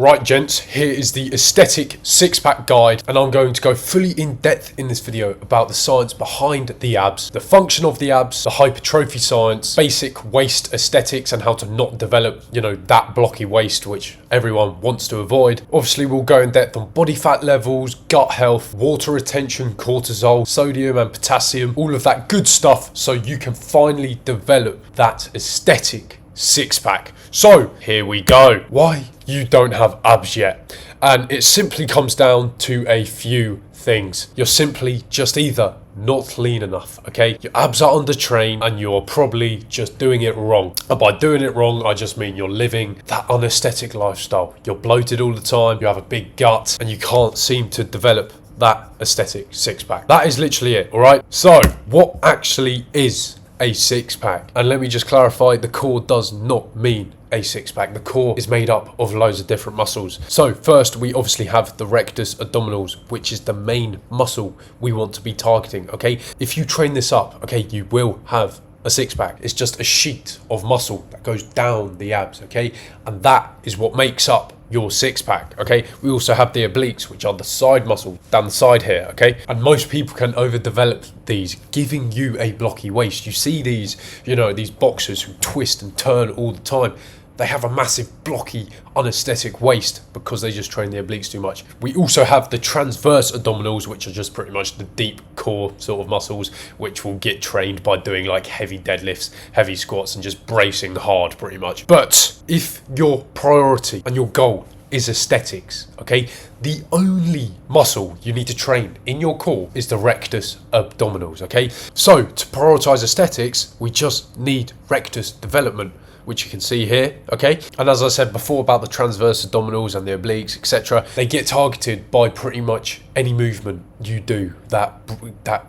Right, gents, here is the aesthetic six-pack guide, and I'm going to go fully in depth in this video about the science behind the abs, the function of the abs, the hypertrophy science, basic waist aesthetics, and how to not develop, that blocky waist which everyone wants to avoid. Obviously, we'll go in depth on body fat levels, gut health, water retention, cortisol, sodium and potassium, all of that good stuff, so you can finally develop that aesthetic six-pack. So here we go. Why you don't have abs yet? And it simply comes down to a few things. You're simply just either not lean enough, okay? Your abs are undertrained and you're probably just doing it wrong. And by doing it wrong, I just mean you're living that unaesthetic lifestyle. You're bloated all the time, you have a big gut, and you can't seem to develop that aesthetic six-pack. That is literally it, all right? So what actually is a six-pack? And let me just clarify, the core does not mean a six-pack. The core is made up of loads of different muscles. So first, we obviously have the rectus abdominals, which is the main muscle we want to be targeting, okay? If you train this up, okay, you will have a six-pack. It's just a sheet of muscle that goes down the abs, okay? And that is what makes up your six-pack, okay? We also have the obliques, which are the side muscle down the side here, okay? And most people can overdevelop these, giving you a blocky waist. You see these, these boxers who twist and turn all the time. They have a massive blocky, unaesthetic waist because they just train the obliques too much. We also have the transverse abdominals, which are just pretty much the deep core sort of muscles, which will get trained by doing like heavy deadlifts, heavy squats, and just bracing hard pretty much. But if your priority and your goal is aesthetics, okay, the only muscle you need to train in your core is the rectus abdominals, okay? So to prioritize aesthetics, we just need rectus development, which you can see here, okay? And as I said before about the transverse abdominals and the obliques, etc., they get targeted by pretty much any movement you do that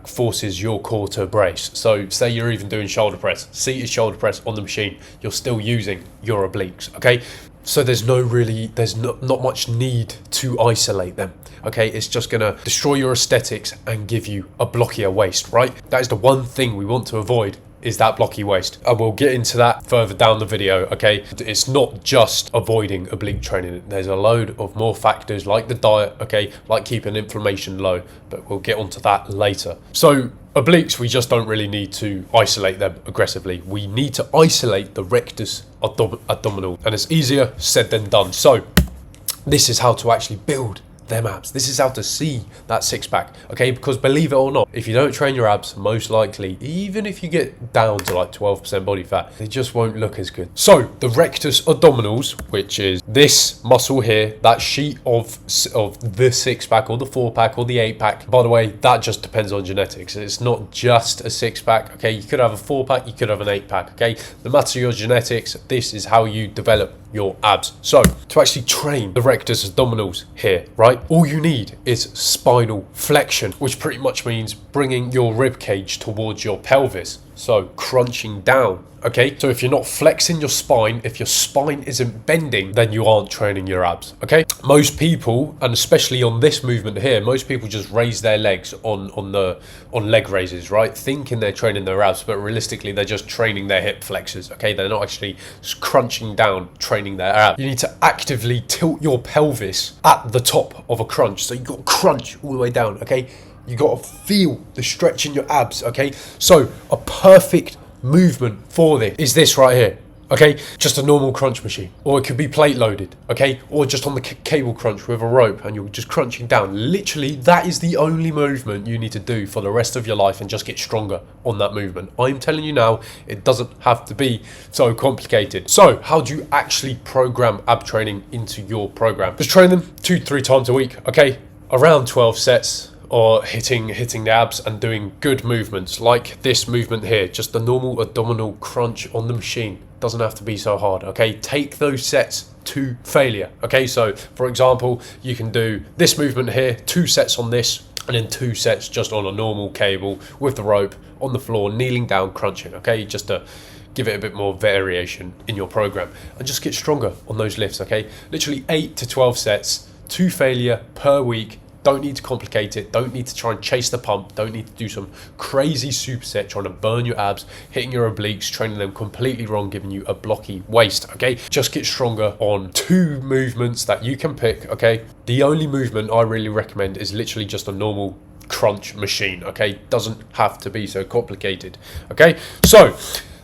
forces your core to brace. So say you're even doing shoulder press, seated shoulder press on the machine, you're still using your obliques, okay? So there's not much need to isolate them, okay? It's just gonna destroy your aesthetics and give you a blockier waist, right? That is the one thing we want to avoid, is that blocky waist. And we'll get into that further down the video, okay? It's not just avoiding oblique training. There's a load of more factors like the diet, okay? Like keeping inflammation low, but we'll get onto that later. So obliques, we just don't really need to isolate them aggressively. We need to isolate the rectus abdominal, and it's easier said than done. So this is how to actually build them abs. This is how to see that six-pack, okay? Because believe it or not, if you don't train your abs, most likely, even if you get down to like 12% body fat, they just won't look as good. So the rectus abdominals, which is this muscle here, that sheet of the six-pack or the four-pack or the eight-pack. By the way, that just depends on genetics. It's not just a six-pack, okay? You could have a four-pack, you could have an eight-pack, okay? No matter your genetics, this is how you develop your abs. So to actually train the rectus abdominals here, right, all you need is spinal flexion, which pretty much means bringing your rib cage towards your pelvis, so crunching down, okay? So if you're not flexing your spine, if your spine isn't bending, then you aren't training your abs, okay? Most people, and especially on this movement here, most people just raise their legs on leg raises, right? Thinking they're training their abs, but realistically they're just training their hip flexors, okay? They're not actually crunching down, training their abs. You need to actively tilt your pelvis at the top of a crunch. So you got to crunch all the way down, okay? You got to feel the stretch in your abs, okay? So a perfect movement for this is this right here, okay? Just a normal crunch machine, or it could be plate loaded, okay? Or just on the cable crunch with a rope and you're just crunching down. Literally, that is the only movement you need to do for the rest of your life and just get stronger on that movement. I'm telling you now, it doesn't have to be so complicated. So how do you actually program ab training into your program? Just train them 2-3 times a week, okay? Around 12 sets, or hitting the abs and doing good movements like this movement here, just the normal abdominal crunch on the machine. Doesn't have to be so hard, okay? Take those sets to failure, okay? So for example, you can do this movement here, 2 sets on this, and then 2 sets just on a normal cable with the rope on the floor, kneeling down, crunching, okay? Just to give it a bit more variation in your program and just get stronger on those lifts, okay? Literally 8 to 12 sets to failure per week, Don't need to complicate it. Don't need to try and chase the pump. Don't need to do some crazy superset trying to burn your abs, hitting your obliques, training them completely wrong, giving you a blocky waist, okay? Just get stronger on 2 movements that you can pick, okay? The only movement I really recommend is literally just a normal crunch machine, okay? Doesn't have to be so complicated, okay? So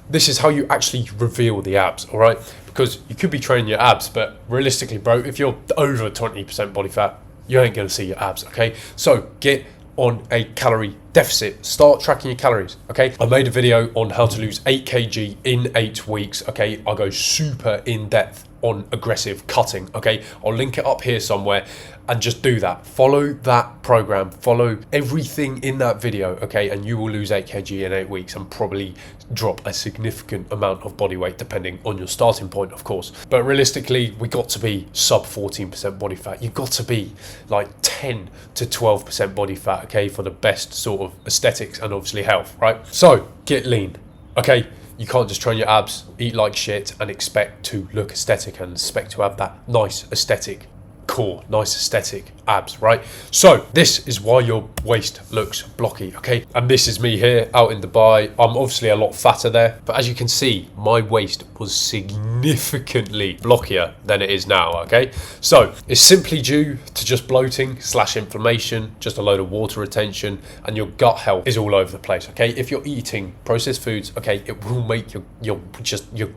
this is how you actually reveal the abs, all right? Because you could be training your abs, but realistically, bro, if you're over 20% body fat, you ain't gonna see your abs, okay? So get on a calorie deficit. Start tracking your calories, okay? I made a video on how to lose 8 kg in 8 weeks, okay? I go super in depth on aggressive cutting, okay? I'll link it up here somewhere, and just do that. Follow that program, follow everything in that video, okay? And you will lose 8 kg in 8 weeks and probably drop a significant amount of body weight depending on your starting point, of course. But realistically, we got to be sub 14% body fat. You've got to be like 10 to 12% body fat, okay? For the best sort of aesthetics and obviously health, right? So get lean, okay? You can't just train your abs, eat like shit, and expect to look aesthetic and expect to have that nice aesthetic core, nice aesthetic abs, right? So this is why your waist looks blocky, okay? And this is me here out in Dubai. I'm obviously a lot fatter there, but as you can see, my waist was significantly blockier than it is now, okay? So it's simply due to just bloating / inflammation, just a load of water retention, and your gut health is all over the place, okay? If you're eating processed foods, okay, it will make your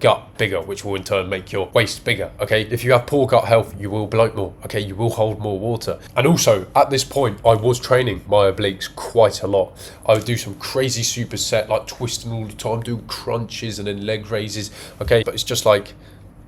gut bigger, which will in turn make your waist bigger, okay? If you have poor gut health, you will bloat more, okay? You will hold more water. And also at this point, I was training my obliques quite a lot. I would do some crazy superset, like twisting all the time, doing crunches and then leg raises, okay? But it's just like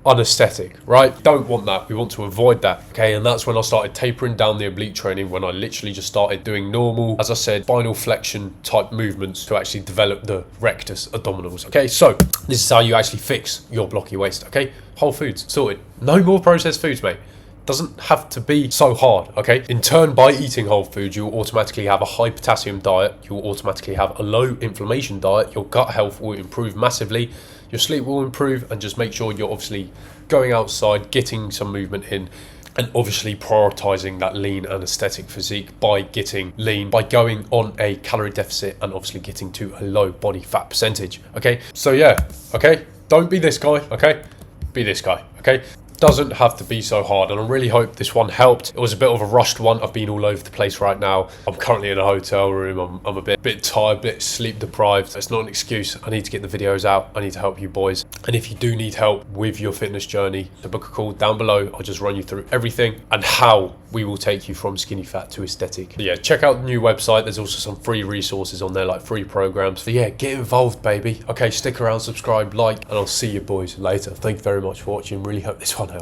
unaesthetic, right? Don't want that. We want to avoid that, okay? And that's when I started tapering down the oblique training, when I literally just started doing normal, as I said, spinal flexion type movements to actually develop the rectus abdominals, okay? So this is how you actually fix your blocky waist, okay? Whole foods, sorted. No more processed foods, mate. Doesn't have to be so hard, okay? In turn, by eating whole foods, you will automatically have a high potassium diet, you will automatically have a low inflammation diet, your gut health will improve massively, your sleep will improve, and just make sure you're obviously going outside, getting some movement in, and obviously prioritizing that lean and aesthetic physique by getting lean, by going on a calorie deficit, and obviously getting to a low body fat percentage, okay? So yeah, okay? Don't be this guy, okay? Be this guy, okay? Doesn't have to be so hard, and I really hope this one helped. It was a bit of a rushed one. I've been all over the place right now. I'm currently in a hotel room. I'm a bit tired, a bit sleep deprived. It's not an excuse. I need to get the videos out. I need to help you boys. And if you do need help with your fitness journey, to book a call down below. I'll just run you through everything and how we will take you from skinny fat to aesthetic. But yeah, check out the new website. There's also some free resources on there, like free programs. So yeah, get involved, baby. Okay, stick around, subscribe, like, and I'll see you boys later. Thank you very much for watching. Really hope this one